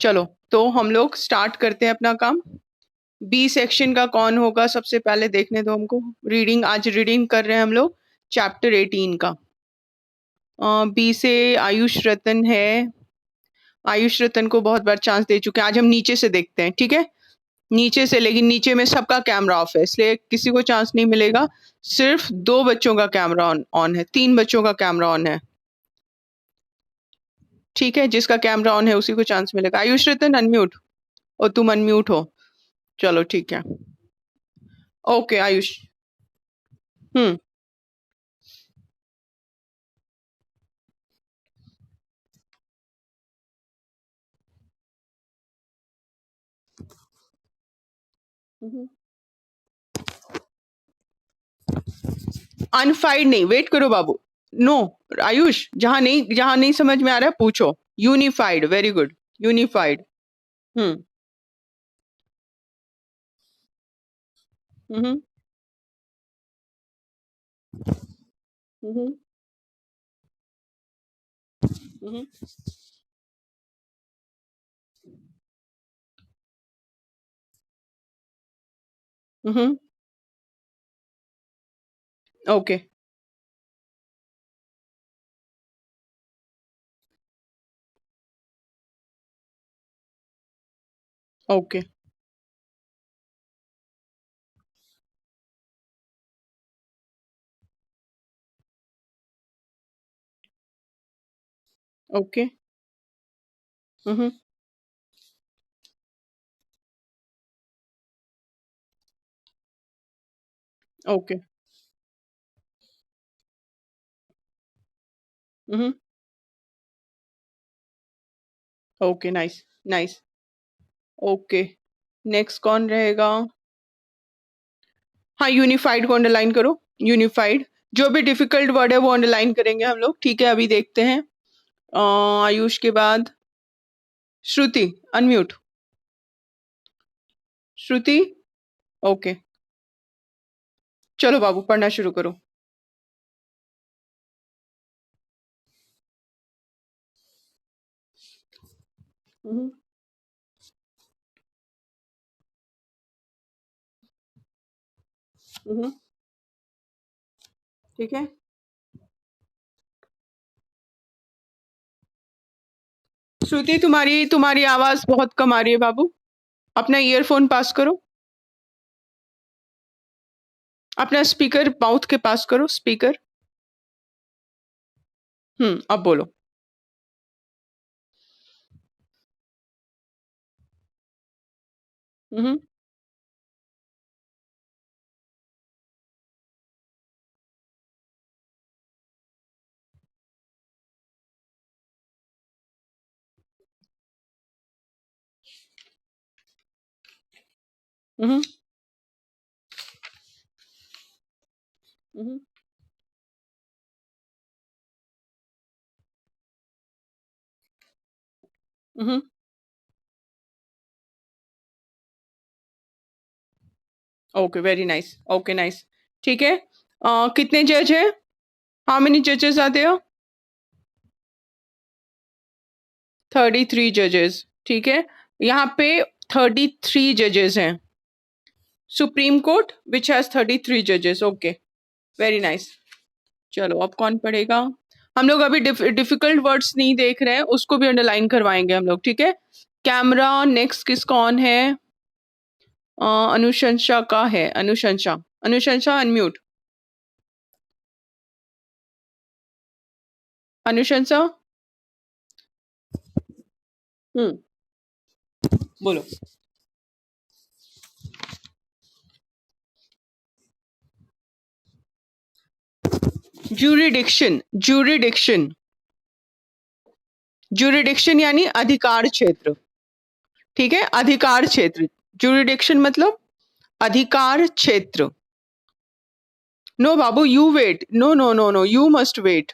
चलो तो हम लोग स्टार्ट करते हैं अपना काम। बी सेक्शन का कौन होगा सबसे पहले देखने दो हमको। रीडिंग, आज रीडिंग कर रहे हैं हम लोग चैप्टर 18 का। बी से आयुष रतन है। आयुष रतन को बहुत बार चांस दे चुके हैं, आज हम नीचे से देखते हैं, ठीक है। नीचे से, लेकिन नीचे में सबका कैमरा ऑफ है इसलिए किसी को चांस नहीं मिलेगा। सिर्फ दो बच्चों का कैमरा ऑन है, तीन बच्चों का कैमरा ऑन है, ठीक है। जिसका कैमरा ऑन है उसी को चांस मिलेगा। आयुष रतन अनम्यूट, और तुम अनम्यूट हो। चलो ठीक है। ओके आयुष। हम्म। अनफाइड नहीं, वेट करो बाबू। नो आयुष, जहां नहीं समझ में आ रहा है पूछो। Unified, very good. Unified. Hmm. Hmm. Hmm. Hmm. Hmm. Okay. Okay. Okay. Hmm. Okay. Hmm. Okay, nice. Nice. Okay, next कौन रहेगा। हाँ, यूनिफाइड को अंडरलाइन करो। यूनिफाइड। जो भी डिफिकल्ट वर्ड है वो अंडरलाइन करेंगे हम लोग, ठीक है। अभी देखते हैं। आयुष के बाद श्रुति, अनम्यूट। श्रुति। ओके, चलो बाबू पढ़ना शुरू करो। हम्म। हम्म। ठीक है। श्रुति, तुम्हारी तुम्हारी आवाज बहुत कम आ रही है बाबू। अपना ईयरफोन पास करो। अपना स्पीकर माउथ के पास करो, स्पीकर। अब बोलो। Hmm. Hmm. Hmm. Hmm. Okay, very nice. Okay, nice. ठीक है। कितने जज हैं। हाउ मेनी जजेस आर देयर। 33 जजेस, ठीक है। यहाँ पे 33 जजेस हैं। सुप्रीम कोर्ट विच हैज 33 जजेस। Okay, very nice. चलो अब कौन पढ़ेगा। हम लोग अभी डिफिकल्ट वर्ड्स नहीं देख रहे हैं, उसको भी अंडरलाइन करवाएंगे हम लोग, ठीक है। कैमरा नेक्स्ट किसका ऑन है। अनुशंसा का है। अनुशंसा। अनुशंसा अनम्यूट। अनुशंसा। हम्म। बोलो। ज्यूरिडिक्शन। ज्यूरिडिक्शन। ज्यूरिडिक्शन यानी अधिकार क्षेत्र, ठीक है। अधिकार क्षेत्र। ज्यूरिडिक्शन मतलब अधिकार क्षेत्र। नो बाबू, you wait. No no no no, you must wait.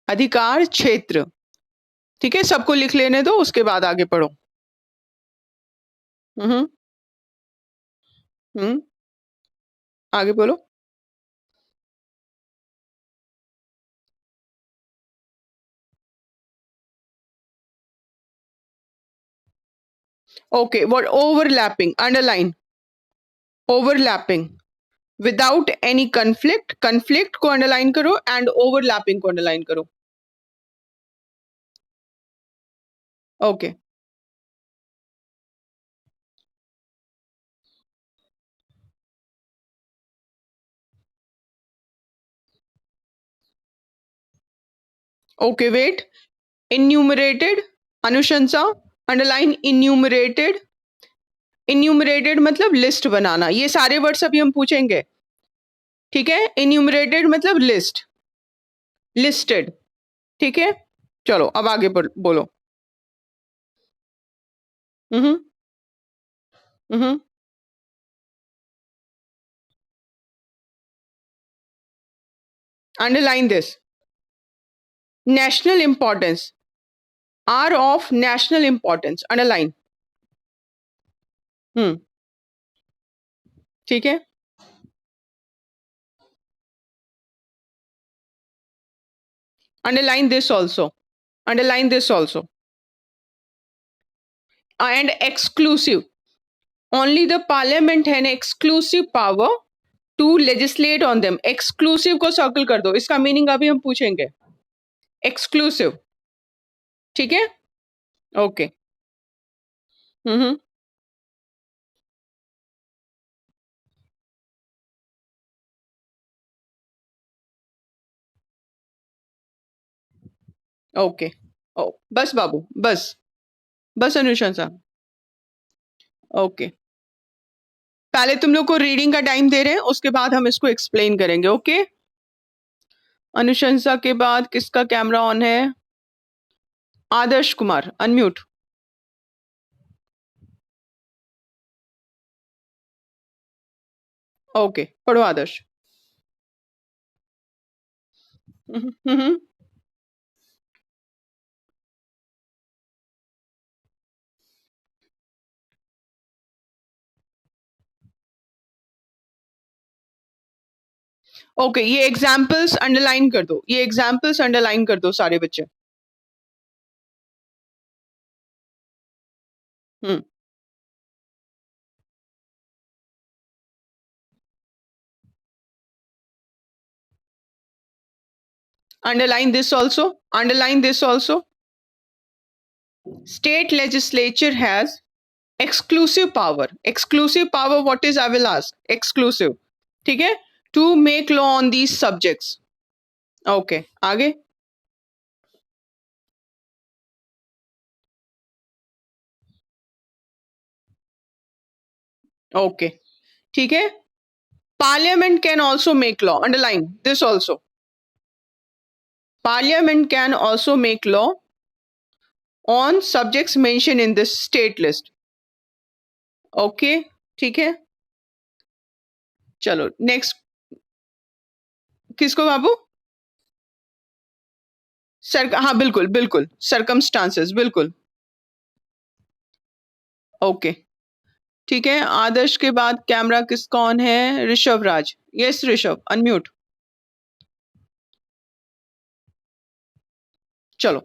अधिकार क्षेत्र, ठीक है। सबको लिख लेने दो, उसके बाद आगे पढ़ो। हम्म। हम्म। आगे बोलो। Okay, what overlapping? Underline. Overlapping. Without any conflict. Conflict को underline करो and overlapping को underline करो. Okay. Okay, wait. Enumerated. अनुशंसा. Underline enumerated. Enumerated मतलब लिस्ट बनाना. ये सारे वर्ड्स अभी हम पूछेंगे. ठीक है. Enumerated मतलब लिस्ट. Listed. ठीक है. चलो अब आगे बोलो. Hmm. Hmm. Underline this. National importance. Are of national importance. Underline. ठीक है. Underline this also. Underline this also. And exclusive. Only the parliament has an exclusive power to legislate on them. Exclusive को circle कर दो. इसका meaning अभी हम पूछेंगे. Exclusive. ठीक है. ओके. हम्म. ओके. ओ बस बाबू बस. बस अनुशंसा. ओके. पहले तुम लोग को रीडिंग का टाइम दे रहे हैं, उसके बाद हम इसको एक्सप्लेन करेंगे. ओके. अनुशंसा के बाद किसका कैमरा ऑन है? आदर्श कुमार. अनम्यूट. ओके. पढ़ो आदर्श. हम्म. ओके. ये एग्जाम्पल्स अंडरलाइन कर दो. ये एग्जाम्पल्स अंडरलाइन कर दो सारे बच्चे. हम्म. Underline this also. Underline this also. State legislature has exclusive power. Exclusive power, what is, I will ask. Exclusive. ठीक है. To make law on these subjects. Okay. आगे. Okay. ठीक है. Parliament can also make law. Underline this also. Parliament can also make law on subjects mentioned in this state list. Okay. ठीक है. चलो next. किसको बाबू? Sir. हाँ बिल्कुल बिल्कुल. सर्कमस्टांसेस. बिल्कुल. ओके. ठीक है. आदर्श के बाद कैमरा किसका ऑन है? ऋषभ राज. यस ऋषभ. अनम्यूट. चलो.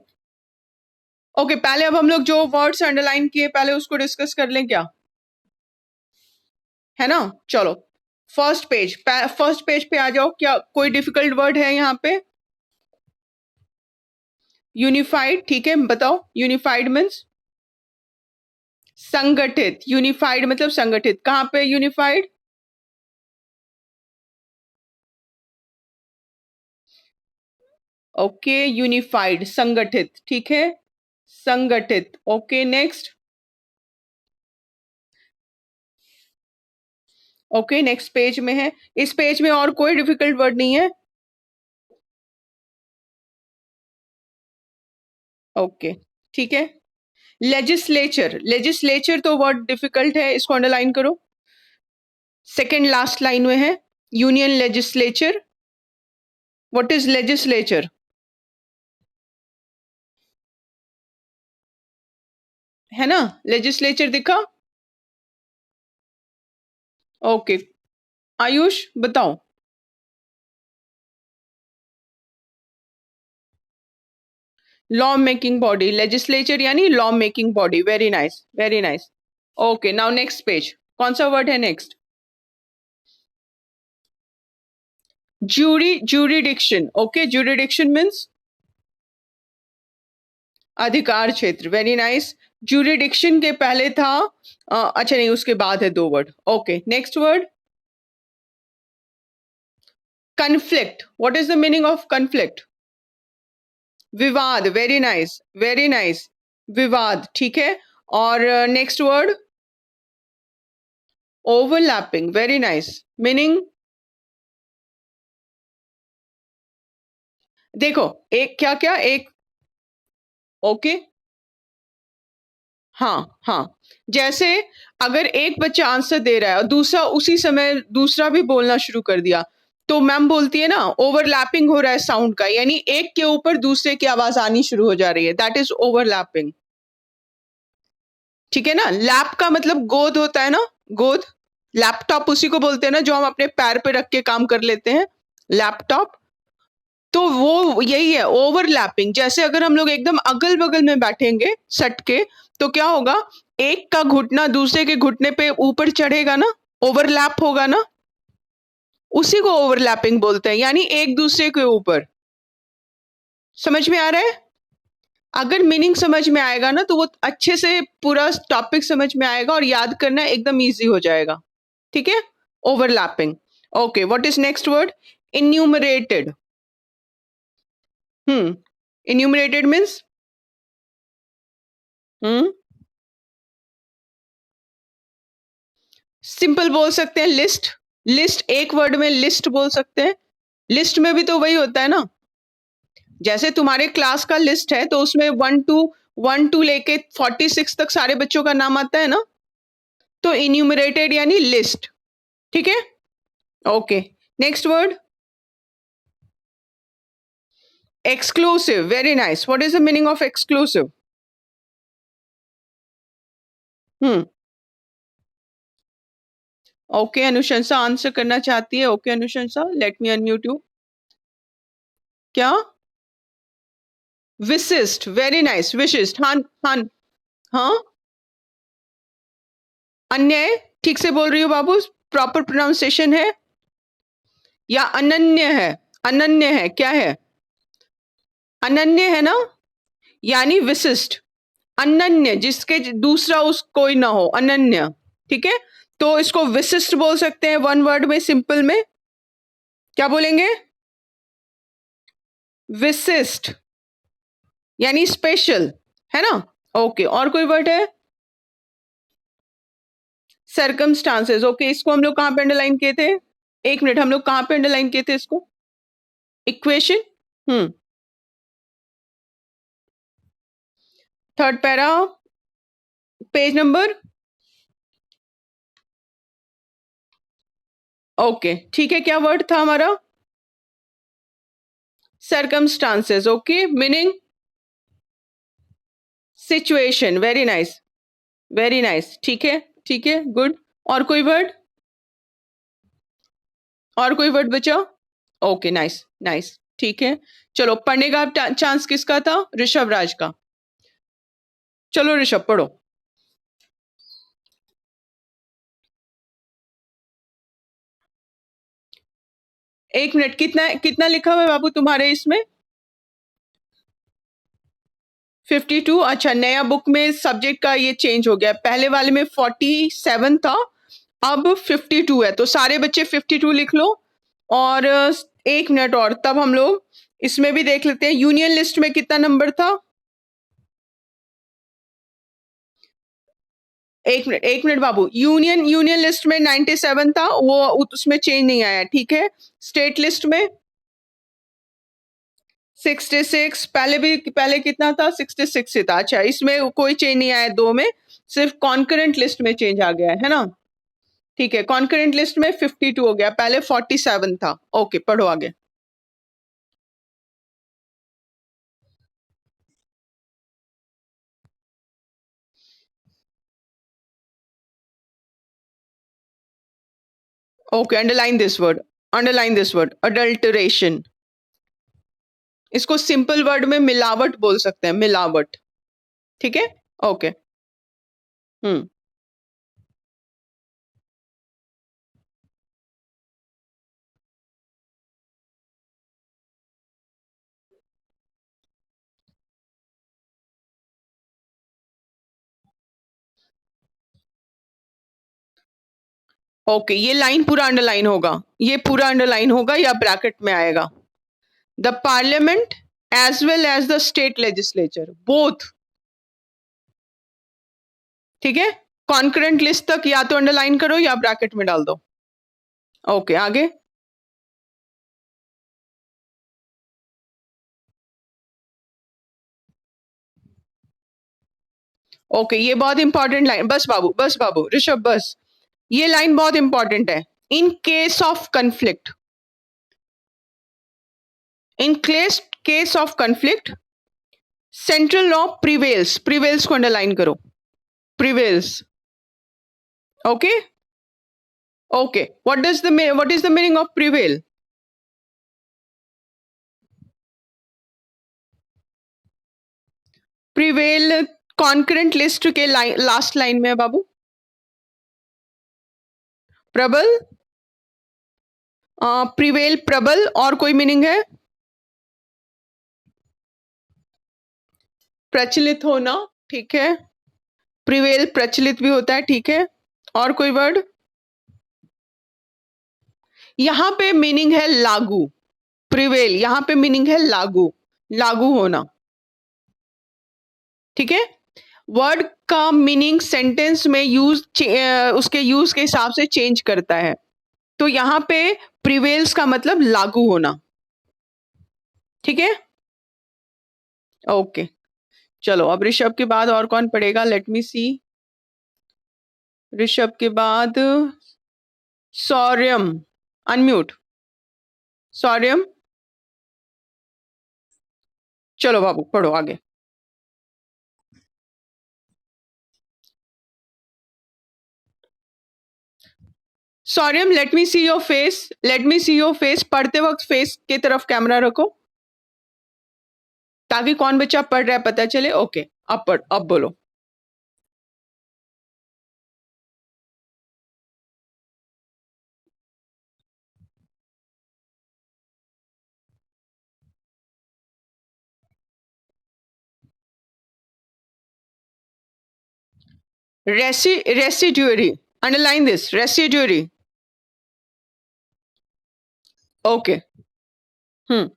ओके. पहले अब हम लोग जो वर्ड्स अंडरलाइन किए पहले उसको डिस्कस कर लें क्या? है ना. चलो. फर्स्ट पेज पे आ जाओ. क्या कोई डिफिकल्ट वर्ड है यहाँ पे? यूनिफाइड. ठीक है. बताओ. यूनिफाइड मीन्स संगठित. यूनिफाइड मतलब संगठित. कहाँ पे यूनिफाइड? ओके. यूनिफाइड संगठित. ठीक है. संगठित. Okay. Next. Okay. Next page में है. इस पेज में और कोई डिफिकल्ट वर्ड नहीं है. ओके. ठीक है. लेजिस्लेचर. लेजिस्लेचर तो वर्ड डिफिकल्ट है, इसको अंडरलाइन करो. सेकेंड लास्ट लाइन में है. Union legislature. What is legislature? है ना. लेजिस्लेचर दिखा. ओके. आयुष बताओ. Law making body. लेजिस्लेचर यानी law making body. Very nice. Very nice. Okay, now next page, कौन सा वर्ड है next? jurisdiction. Okay, jurisdiction means अधिकार क्षेत्र. Very nice. jurisdiction के पहले था अच्छा नहीं, उसके बाद है दो word. Okay, next word conflict. What is the meaning of conflict? विवाद. Very nice, very nice. विवाद, ठीक है. और next word overlapping. Very nice. Meaning देखो, एक क्या क्या एक. ओके, हाँ हाँ. जैसे अगर एक बच्चा आंसर दे रहा है और दूसरा उसी समय दूसरा भी बोलना शुरू कर दिया, तो मैम बोलती है ना ओवरलैपिंग हो रहा है साउंड का, यानी एक के ऊपर दूसरे की आवाज आनी शुरू हो जा रही है. That is overlapping. ठीक है ना. लैप का मतलब गोद होता है ना, गोद. लैपटॉप उसी को बोलते हैं ना जो हम अपने पैर पे रख के काम कर लेते हैं, लैपटॉप. तो वो यही है ओवरलैपिंग. जैसे अगर हम लोग एकदम अगल बगल में बैठेंगे सट के, तो क्या होगा, एक का घुटना दूसरे के घुटने पे ऊपर चढ़ेगा ना, ओवरलैप होगा ना, उसी को ओवरलैपिंग बोलते हैं, यानी एक दूसरे के ऊपर. समझ में आ रहा है? अगर मीनिंग समझ में आएगा ना तो वो अच्छे से पूरा टॉपिक समझ में आएगा और याद करना एकदम इजी हो जाएगा. ठीक है, overlapping. Okay, what is next word? Enumerated. Enumerated means simple बोल सकते हैं लिस्ट. लिस्ट एक वर्ड में लिस्ट बोल सकते हैं. लिस्ट में भी तो वही होता है ना. जैसे तुम्हारे क्लास का लिस्ट है तो उसमें 1 to लेके 46 तक सारे बच्चों का नाम आता है ना, तो इन्यूमरेटेड यानी लिस्ट. ठीक है. Okay, next word exclusive. Very nice. What is the meaning of exclusive? Okay, अनुशंसा आंसर करना चाहती है. ओके अनुशंसा, लेट मी अनम्यूट यू. क्या? विशिष्ट. Very nice. विशिष्ट. हाँ हाँ हाँ. अन्य, ठीक से बोल रही हो बाबू, प्रॉपर प्रोनाउंसिएशन है या अनन्य है? अनन्य है, क्या है? अनन्य है ना, यानी विशिष्ट. अनन्य जिसके दूसरा उस कोई ना हो, अनन्य. ठीक है, तो इसको विशिष्ट बोल सकते हैं वन वर्ड में, सिंपल में क्या बोलेंगे? विशिष्ट यानी स्पेशल, है ना. ओके, और कोई वर्ड है? सर्कमस्टांसेस. ओके, इसको हम लोग कहां पे अंडरलाइन किए थे? एक मिनट, हम लोग कहां पे अंडरलाइन किए थे इसको? Equation. Third para, page number. Okay, ठीक है. क्या वर्ड था हमारा? Circumstances. Okay, meaning situation. Very nice, very nice. ठीक है, ठीक है, गुड. और कोई वर्ड? और कोई वर्ड बचा? Okay, nice nice. ठीक है, चलो पढ़ने का चांस किसका था? ऋषभ राज का. चलो ऋषभ पढ़ो. एक मिनट, कितना कितना लिखा हुआ है बाबू तुम्हारे इसमें? 52. अच्छा, नया बुक में सब्जेक्ट का ये चेंज हो गया. पहले वाले में 47 था, अब 52 है. तो सारे बच्चे 52 लिख लो. और एक मिनट, और तब हम लोग इसमें भी देख लेते हैं यूनियन लिस्ट में कितना नंबर था. एक मिनट बाबू. यूनियन यूनियन लिस्ट में 97 था, वो उसमें चेंज नहीं आया. ठीक है. स्टेट लिस्ट में 66. पहले कितना था? 66 से था. अच्छा, इसमें कोई चेंज नहीं आया, दो में सिर्फ कॉन्करेंट लिस्ट में चेंज आ गया है ना. ठीक है, कॉन्करेंट लिस्ट में 52 हो गया, पहले 47 था. ओके, पढ़ो आगे. Okay, underline this word. Underline this word, adulteration. इसको सिंपल वर्ड में मिलावट बोल सकते हैं, मिलावट. ठीक है. ओके. ओके, ये लाइन पूरा अंडरलाइन होगा, ये पूरा अंडरलाइन होगा या ब्रैकेट में आएगा। The parliament as well as the state legislature both, ठीक है। कॉन्करेंट लिस्ट तक या तो अंडरलाइन करो या ब्रैकेट में डाल दो। ओके, आगे। ओके, ये बहुत इंपॉर्टेंट लाइन, बस बाबू, बस बाबू, ऋषभ बस, ये लाइन बहुत इंपॉर्टेंट है। In case of conflict, in case of conflict central law prevails, prevails को अंडरलाइन करो, prevails. Okay okay, what is the meaning of prevail? Prevail concurrent list के लास्ट लाइन में है बाबू। प्रबल, प्रिवेल प्रबल, और कोई मीनिंग है? प्रचलित होना, ठीक है। प्रिवेल प्रचलित भी होता है, ठीक है। और कोई वर्ड? यहां पे मीनिंग है लागू, प्रिवेल यहां पे मीनिंग है लागू, लागू होना, ठीक है। वर्ड का मीनिंग सेंटेंस में उसके यूज के हिसाब से चेंज करता है, तो यहां पे प्रिवेल्स का मतलब लागू होना, ठीक है। ओके, चलो अब ऋषभ के बाद और कौन पढ़ेगा, लेट मी सी। ऋषभ के बाद सौर्यम, अनम्यूट। सौर्यम, चलो बाबू पढ़ो आगे। Sauryam, let me see your face, let me see your face. पढ़ते वक्त फेस की तरफ कैमरा रखो ताकि कौन बच्चा पढ़ रहा है पता चले। ओके, अब पढ़, अब बोलो। Residuary, underline this, residuary. Okay, hmm,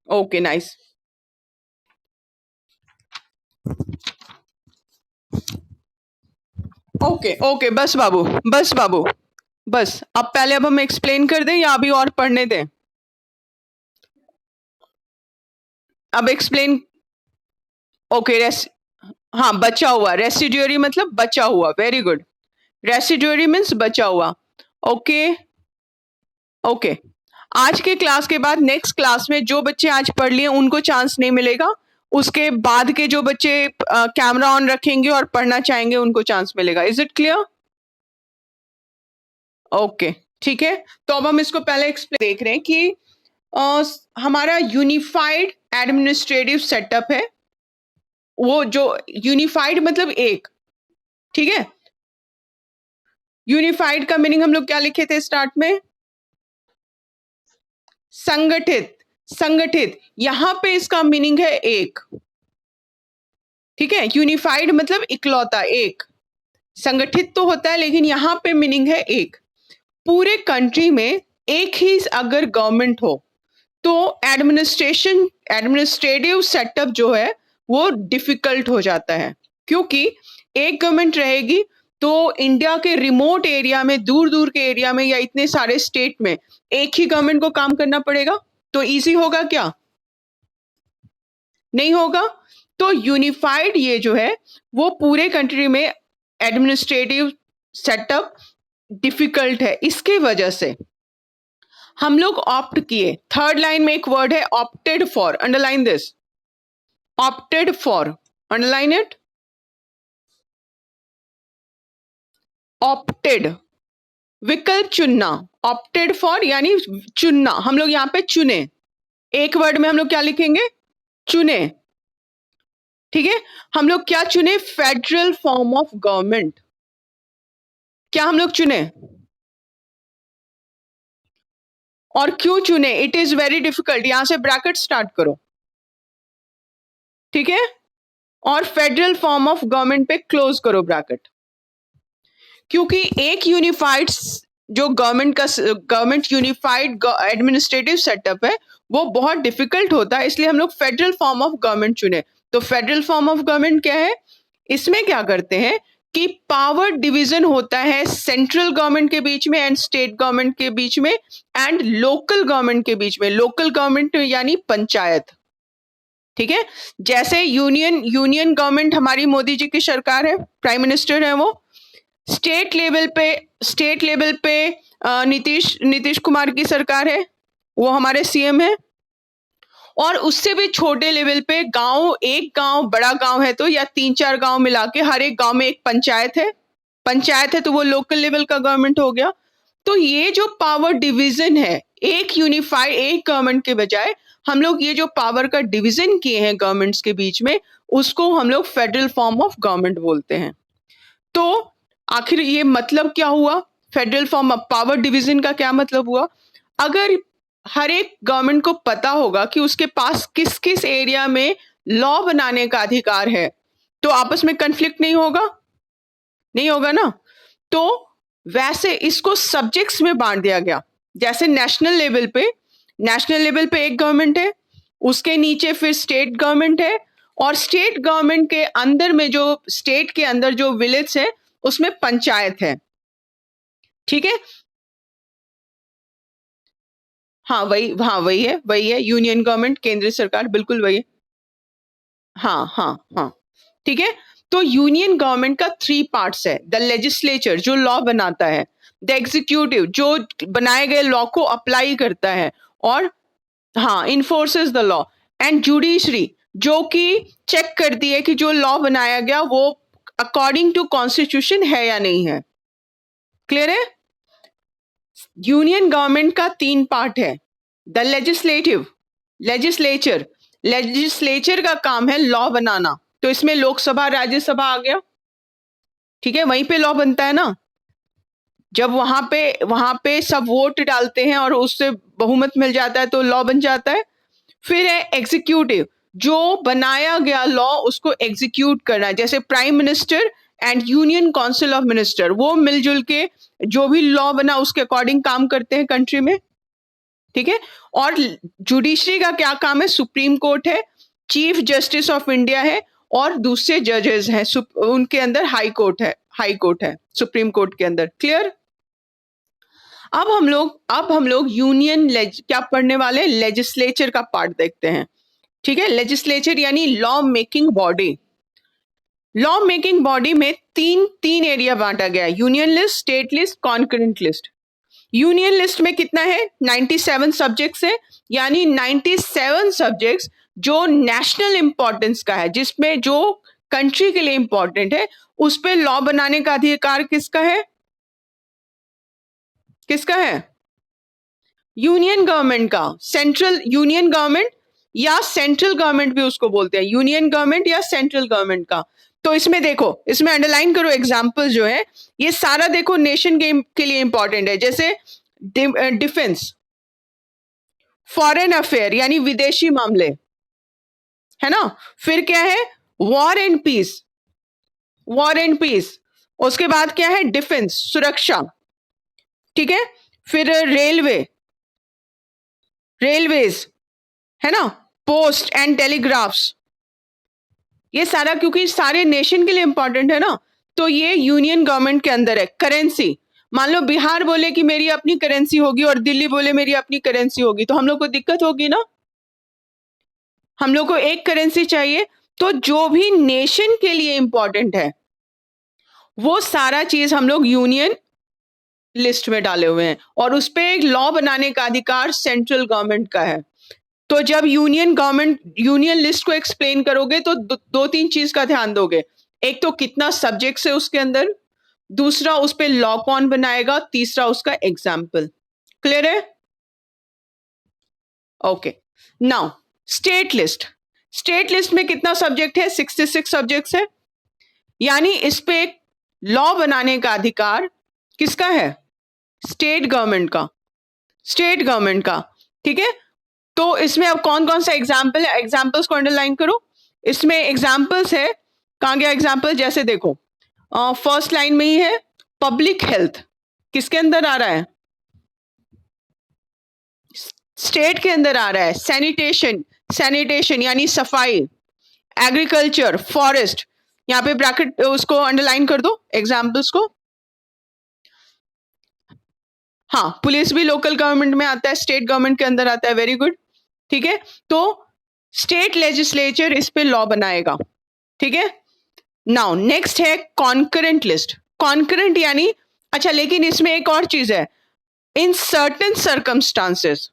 okay, nice. Okay okay, बस बाबू, बस बाबू, बस। अब पहले अब हम एक्सप्लेन कर दें या अभी और पढ़ने दें? अब एक्सप्लेन। ओके, हाँ, बचा हुआ, रेसिड्यूरी मतलब बचा हुआ, वेरी गुड। रेसिड्यूरी मीन्स बचा हुआ। ओके ओके, आज के क्लास के बाद नेक्स्ट क्लास में जो बच्चे आज पढ़ लिए उनको चांस नहीं मिलेगा, उसके बाद के जो बच्चे कैमरा ऑन रखेंगे और पढ़ना चाहेंगे उनको चांस मिलेगा। Is it clear? ओके, ठीक है। तो अब हम इसको पहले एक्सप्लेन देख रहे हैं कि हमारा यूनिफाइड एडमिनिस्ट्रेटिव सेटअप है, वो जो यूनिफाइड मतलब एक, ठीक है। यूनिफाइड का मीनिंग हम लोग क्या लिखे थे स्टार्ट में? संगठित, संगठित, यहां पे इसका मीनिंग है एक, ठीक है। यूनिफाइड मतलब इकलौता, एक। संगठित तो होता है लेकिन यहां पे मीनिंग है एक। पूरे कंट्री में एक ही अगर गवर्नमेंट हो तो एडमिनिस्ट्रेटिव सेटअप जो है वो डिफिकल्ट हो जाता है, क्योंकि एक गवर्नमेंट रहेगी तो इंडिया के रिमोट एरिया में, दूर दूर के एरिया में या इतने सारे स्टेट में एक ही गवर्नमेंट को काम करना पड़ेगा, तो इजी होगा क्या? नहीं होगा। तो यूनिफाइड ये जो है वो पूरे कंट्री में एडमिनिस्ट्रेटिव सेटअप डिफिकल्ट है, इसके वजह से हम लोग ऑप्ट किए। थर्ड लाइन में एक वर्ड है opted for, underline this, opted for, underline it. Opted, विकल्प चुनना, ऑप्टेड फॉर यानी चुनना, हम लोग यहां पे चुने। एक वर्ड में हम लोग क्या लिखेंगे? चुने, ठीक है। हम लोग क्या चुने? Federal form of government. क्या हम लोग चुने? और क्यों चुने? इट इज वेरी डिफिकल्ट, यहां से ब्रैकेट स्टार्ट करो। ठीक है, और फेडरल फॉर्म ऑफ गवर्नमेंट पे क्लोज करो ब्रैकेट। क्योंकि एक यूनिफाइड जो गवर्नमेंट यूनिफाइड एडमिनिस्ट्रेटिव सेटअप है वो बहुत डिफिकल्ट होता है, इसलिए हम लोग फेडरल फॉर्म ऑफ गवर्नमेंट चुने। तो फेडरल फॉर्म ऑफ गवर्नमेंट क्या है, इसमें क्या करते हैं कि पावर डिवीजन होता है सेंट्रल गवर्नमेंट के बीच में एंड स्टेट गवर्नमेंट के बीच में एंड लोकल गवर्नमेंट के बीच में। लोकल गवर्नमेंट यानी पंचायत, ठीक है। जैसे यूनियन गवर्नमेंट हमारी मोदी जी की सरकार है, प्राइम मिनिस्टर है वो। स्टेट लेवल पे नीतीश कुमार की सरकार है, वो हमारे सीएम है। और उससे भी छोटे लेवल पे एक गांव बड़ा गांव है तो, या 3-4 गांव मिला के हर एक गांव में एक पंचायत है तो वो लोकल लेवल का गवर्नमेंट हो गया। तो ये जो पावर डिवीजन है, एक गवर्नमेंट के बजाय हम लोग ये जो पावर का डिवीजन किए हैं गवर्नमेंट्स के बीच में, उसको हम लोग फेडरल फॉर्म ऑफ गवर्नमेंट बोलते हैं। तो आखिर ये मतलब क्या हुआ, federal form of power division का क्या मतलब हुआ? अगर हर एक गवर्नमेंट को पता होगा कि उसके पास किस किस एरिया में लॉ बनाने का अधिकार है, तो आपस में कन्फ्लिक्ट नहीं होगा ना। तो वैसे इसको सब्जेक्ट्स में बांट दिया गया। जैसे नेशनल लेवल पे एक गवर्नमेंट है, उसके नीचे फिर स्टेट गवर्नमेंट है, और स्टेट गवर्नमेंट के अंदर में जो स्टेट के अंदर जो विलेज है उसमें पंचायत है, ठीक है। वही है यूनियन गवर्नमेंट, केंद्र सरकार, बिल्कुल वही है। हाँ, ठीक है। तो यूनियन गवर्नमेंट का 3 पार्ट्स है। द लेजिस्लेचर जो लॉ बनाता है, द एग्जीक्यूटिव जो बनाए गए लॉ को अप्लाई करता है और इन्फोर्सेस द लॉ, एंड जुडिशरी जो कि चेक करती है कि जो लॉ बनाया गया वो अकॉर्डिंग टू कॉन्स्टिट्यूशन है या नहीं है। क्लियर है? यूनियन गवर्नमेंट का 3 पार्ट है। द लेजिस्लेचर का काम है लॉ बनाना, तो इसमें लोकसभा राज्यसभा आ गया, ठीक है। वहीं पे लॉ बनता है ना, जब वहां पे सब वोट डालते हैं और उससे बहुमत मिल जाता है तो लॉ बन जाता है। फिर है एग्जीक्यूटिव, जो बनाया गया लॉ उसको एग्जीक्यूट करना, जैसे prime minister and union council of minister, वो मिलजुल के जो भी लॉ बना उसके अकॉर्डिंग काम करते हैं कंट्री में, ठीक है। और जुडिशरी का क्या काम है? सुप्रीम कोर्ट है, चीफ जस्टिस ऑफ इंडिया है, और दूसरे जजेस हैं, उनके अंदर हाई कोर्ट है सुप्रीम कोर्ट के अंदर। क्लियर? अब हम लोग क्या पढ़ने वाले? लेजिस्लेचर का पार्ट देखते हैं, ठीक है। लेजिस्लेचर यानी लॉ मेकिंग बॉडी में तीन एरिया बांटा गया है, union list, state list, concurrent list. Union list में कितना है? 97 सब्जेक्ट्स है, यानी 97 सब्जेक्ट्स जो नेशनल इंपॉर्टेंस का है, जिसमें जो कंट्री के लिए इंपॉर्टेंट है, उस पे लॉ बनाने का अधिकार किसका है? यूनियन गवर्नमेंट का। यूनियन गवर्नमेंट या सेंट्रल गवर्नमेंट भी उसको बोलते हैं, यूनियन गवर्नमेंट या सेंट्रल गवर्नमेंट का। तो इसमें देखो, इसमें अंडरलाइन करो एग्जाम्पल जो है, ये सारा देखो नेशन के लिए इंपॉर्टेंट है। जैसे डिफेंस, फॉरेन अफेयर यानी विदेशी मामले, है ना। फिर क्या है? War and peace. उसके बाद क्या है? डिफेंस, सुरक्षा, ठीक है। फिर रेलवेज, है ना, पोस्ट एंड टेलीग्राफ्स, ये सारा क्योंकि सारे नेशन के लिए इंपॉर्टेंट है ना, तो ये यूनियन गवर्नमेंट के अंदर है। करेंसी, मान लो बिहार बोले कि मेरी अपनी करेंसी होगी और दिल्ली बोले मेरी अपनी करेंसी होगी, तो हम लोग को दिक्कत होगी ना, हम लोग को एक करेंसी चाहिए। तो जो भी नेशन के लिए इंपॉर्टेंट है वो सारा चीज हम लोग यूनियन लिस्ट में डाले हुए हैं, और उस पर एक लॉ बनाने का अधिकार सेंट्रल गवर्नमेंट का है। तो जब यूनियन लिस्ट को एक्सप्लेन करोगे तो 2-3 चीज का ध्यान दोगे। एक तो कितना सब्जेक्ट्स है उसके अंदर, दूसरा उस पे लॉ कौन बनाएगा, तीसरा उसका एग्जाम्पल। क्लियर है? ओके। नाउ स्टेट लिस्ट में कितना सब्जेक्ट है? 66 सब्जेक्ट्स है, यानी इस पे लॉ बनाने का अधिकार किसका है? स्टेट गवर्नमेंट का, ठीक है। तो इसमें अब कौन कौन सा एग्जाम्पल है? एग्जाम्पल्स को अंडरलाइन करो। इसमें एग्जाम्पल्स है, कहाँ गया एग्जाम्पल, जैसे देखो फर्स्ट लाइन में ही है पब्लिक हेल्थ, किसके अंदर आ रहा है, स्टेट के अंदर आ रहा है। सैनिटेशन, सैनिटेशन यानी सफाई। एग्रीकल्चर, फॉरेस्ट, यहाँ पे ब्रैकेट उसको अंडरलाइन कर दो एग्जाम्पल्स को। हाँ, पुलिस भी लोकल गवर्नमेंट में आता है, स्टेट गवर्नमेंट के अंदर आता है, वेरी गुड। ठीक है, तो स्टेट लेजिस्लेचर इस पे लॉ बनाएगा। ठीक है, नाउ नेक्स्ट है कॉन्करेंट लिस्ट। कॉन्करेंट यानी, अच्छा लेकिन इसमें एक और चीज है, in certain circumstances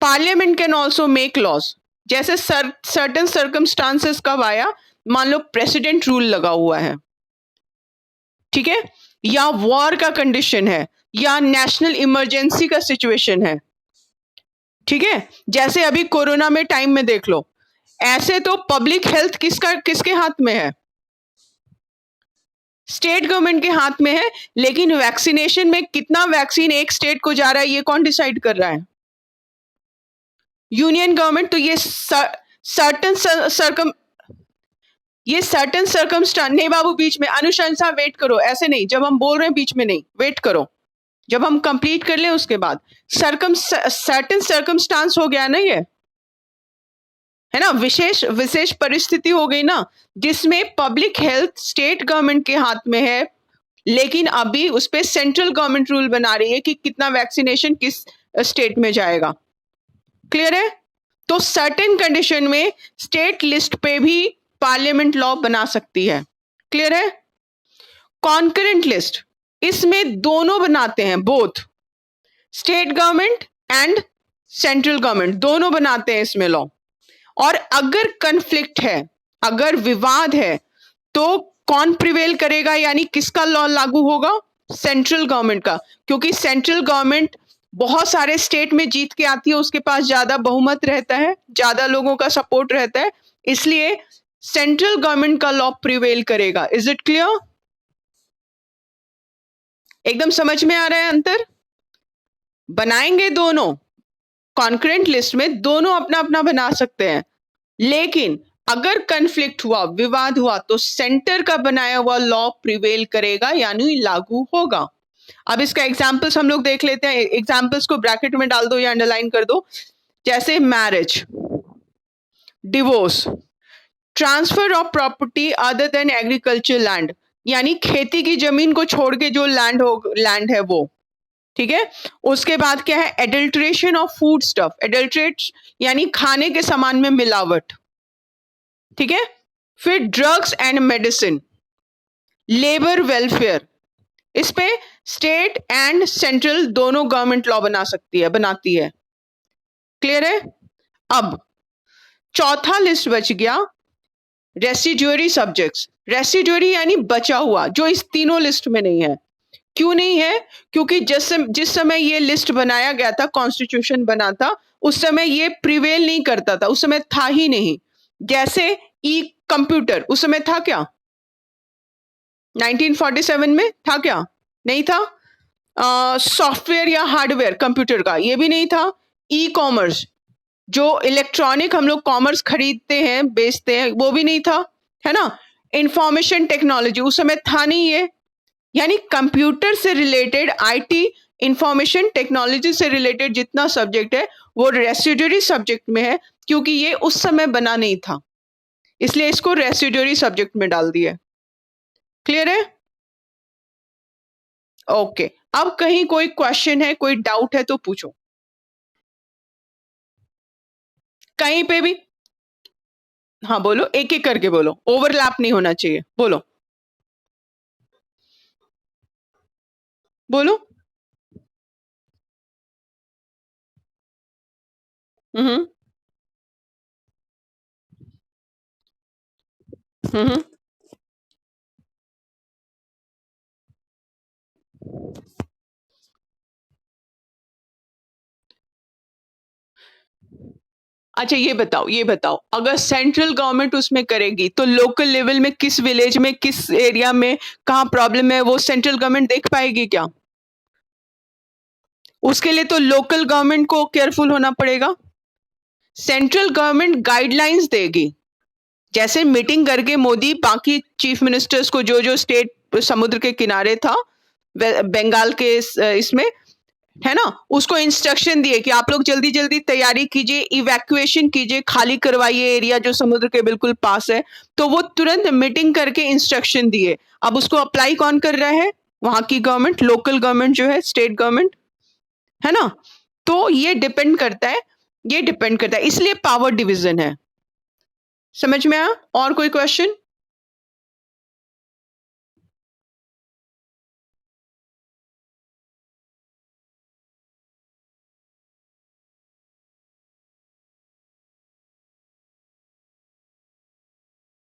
parliament can also make laws. जैसे सर्टेन सर्कमस्टांसेस कब आया, मान लो प्रेसिडेंट रूल लगा हुआ है, ठीक है, या वॉर का कंडीशन है, या नेशनल इमरजेंसी का सिचुएशन है। ठीक है, जैसे अभी कोरोना में टाइम में देख लो, ऐसे तो पब्लिक हेल्थ किसके हाथ में है, स्टेट गवर्नमेंट के हाथ में है, लेकिन वैक्सीनेशन में कितना वैक्सीन एक स्टेट को जा रहा है ये कौन डिसाइड कर रहा है, यूनियन गवर्नमेंट। तो ये सर्टन सर्कमस्टांस नहीं बाबू, बीच में अनुशंसा, वेट करो, ऐसे नहीं, जब हम बोल रहे हैं बीच में नहीं, वेट करो, जब हम कंप्लीट कर ले उसके बाद। सर्टन सर्कमस्टांस हो गया ना ये, है ना, विशेष परिस्थिति हो गई ना, जिसमें पब्लिक हेल्थ स्टेट गवर्नमेंट के हाथ में है, लेकिन अभी उस पर सेंट्रल गवर्नमेंट रूल बना रही है कि कितना वैक्सीनेशन किस स्टेट में जाएगा। क्लियर है, तो सर्टेन कंडीशन में स्टेट लिस्ट पे भी पार्लियामेंट लॉ बना सकती है। क्लियर है, कॉन्करेंट लिस्ट, इसमें दोनों बनाते हैं, both state government and central government दोनों बनाते हैं इसमें लॉ। और अगर कन्फ्लिक्ट है, अगर विवाद है, तो कौन प्रिवेल करेगा, यानी किसका लॉ लागू होगा, सेंट्रल गवर्नमेंट का, क्योंकि सेंट्रल गवर्नमेंट बहुत सारे स्टेट में जीत के आती है, उसके पास ज्यादा बहुमत रहता है, ज्यादा लोगों का सपोर्ट रहता है, इसलिए सेंट्रल गवर्नमेंट का लॉ प्रिवेल करेगा। इज इट क्लियर, एकदम समझ में आ रहा है अंतर, बनाएंगे दोनों, कॉन्करेंट लिस्ट में दोनों अपना अपना बना सकते हैं, लेकिन अगर कन्फ्लिक्ट हुआ, विवाद हुआ, तो सेंटर का बनाया हुआ लॉ प्रिवेल करेगा, यानी लागू होगा। अब इसका एग्जाम्पल्स हम लोग देख लेते हैं, एग्जाम्पल्स को ब्रैकेट में डाल दो या अंडरलाइन कर दो। जैसे marriage, divorce, transfer of property other than agriculture land, यानी खेती की जमीन को छोड़ के जो लैंड है वो, ठीक है। उसके बाद क्या है, adulteration of food stuff, adulterate यानी खाने के सामान में मिलावट, ठीक है। फिर drugs and medicine, labour welfare, इस पे स्टेट एंड सेंट्रल दोनों गवर्नमेंट लॉ बनाती है। क्लियर है, अब चौथा लिस्ट बच गया, रेसिड्यूअरी सब्जेक्ट्स। रेसिड्यूअरी यानी बचा हुआ, जो इस तीनों लिस्ट में नहीं है। क्यों नहीं है, क्योंकि जिस समय ये लिस्ट बनाया गया था, कॉन्स्टिट्यूशन बना था, उस समय ये प्रिवेल नहीं करता था, उस समय था ही नहीं। जैसे ई कंप्यूटर, उस समय था क्या, 1947 में था क्या, नहीं था। सॉफ्टवेयर या हार्डवेयर कंप्यूटर का, ये भी नहीं था। ई कॉमर्स, जो इलेक्ट्रॉनिक हम लोग कॉमर्स खरीदते हैं बेचते हैं, वो भी नहीं था, है ना। इंफॉर्मेशन टेक्नोलॉजी उस समय था नहीं ये, यानी कंप्यूटर से रिलेटेड, आईटी इंफॉर्मेशन टेक्नोलॉजी से रिलेटेड जितना सब्जेक्ट है वो रेसिड्यूअरी सब्जेक्ट में है, क्योंकि ये उस समय बना नहीं था, इसलिए इसको रेसिड्यूअरी सब्जेक्ट में डाल दिया। क्लियर है, ओके। अब कहीं कोई क्वेश्चन है, कोई डाउट है तो पूछो, कहीं पे भी। हाँ बोलो, एक एक करके बोलो, ओवरलैप नहीं होना चाहिए, बोलो बोलो। हम्म हम्म अच्छा ये बताओ, अगर सेंट्रल गवर्नमेंट उसमें करेगी तो लोकल लेवल में, किस विलेज में, किस एरिया में कहाँ प्रॉब्लम है, वो सेंट्रल गवर्नमेंट देख पाएगी क्या, उसके लिए तो लोकल गवर्नमेंट को केयरफुल होना पड़ेगा। सेंट्रल गवर्नमेंट गाइडलाइंस देगी, जैसे मीटिंग करके मोदी बाकी चीफ मिनिस्टर्स को, जो जो स्टेट समुद्र के किनारे था बंगाल के इसमें, है ना, उसको इंस्ट्रक्शन दिए कि आप लोग जल्दी जल्दी तैयारी कीजिए, इवैक्यूएशन कीजिए, खाली करवाइए एरिया जो समुद्र के बिल्कुल पास है। तो वो तुरंत मीटिंग करके इंस्ट्रक्शन दिए। अब उसको अप्लाई कौन कर रहा है? वहां की गवर्नमेंट, लोकल गवर्नमेंट जो है, स्टेट गवर्नमेंट, है ना। तो ये डिपेंड करता है, ये डिपेंड करता है, इसलिए पावर डिवीजन है। समझ में आया? और कोई क्वेश्चन?